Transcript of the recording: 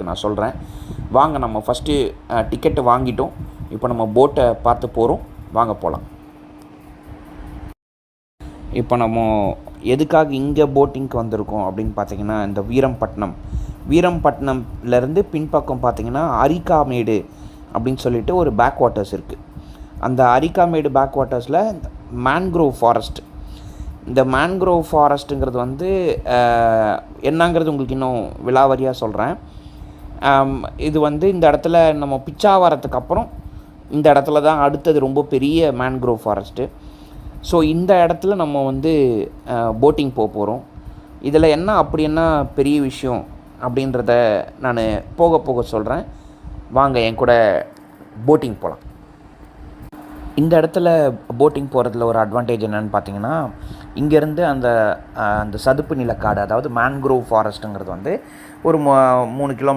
உங்களுக்கு நான் சொல்கிறேன். வாங்க நம்ம ஃபஸ்ட்டு டிக்கெட்டு வாங்கிட்டோம். இப்போ நம்ம போட்டை பார்த்து போகிறோம். வாங்க போகலாம். இப்போ நம்ம எதுக்காக இங்கே போட்டிங்க்கு வந்திருக்கோம் அப்படின்னு பார்த்தீங்கன்னா, இந்த வீரம்பட்டினம்லேருந்து பின்பக்கம் பார்த்தீங்கன்னா அரிக்காமேடு அப்படின்னு சொல்லிட்டு ஒரு பேக் வாட்டர்ஸ் இருக்குது. அந்த அரிக்காமேடு பேக் வாட்டர்ஸில் மேன்க்ரோவ் ஃபாரஸ்ட். இந்த மேன்க்ரோவ் ஃபாரஸ்ட்டுங்கிறது வந்து என்னங்கிறது உங்களுக்கு இன்னும் விலாவரியாக சொல்கிறேன். இது வந்து இந்த இடத்துல நம்ம பிச்சாவரத்துக்கு அப்புறம் இந்த இடத்துல தான் அடுத்தது ரொம்ப பெரிய மேன்க்ரோவ் ஃபாரஸ்ட்டு. ஸோ இந்த இடத்துல நம்ம வந்து போட்டிங் போகிறோம். இதில் அப்படி என்ன பெரிய விஷயம் அப்படின்றத நான் போக போக சொல்கிறேன். வாங்க என் கூட போட்டிங் போகலாம். இந்த இடத்துல போட்டிங் போகிறதுல ஒரு அட்வான்டேஜ் என்னென்னு பார்த்தீங்கன்னா, இங்கேருந்து அந்த சதுப்பு நிலக்காடு, அதாவது மேன்க்ரோவ் ஃபாரஸ்ட்டுங்கிறது வந்து ஒரு 3 கிலோமீட்டர்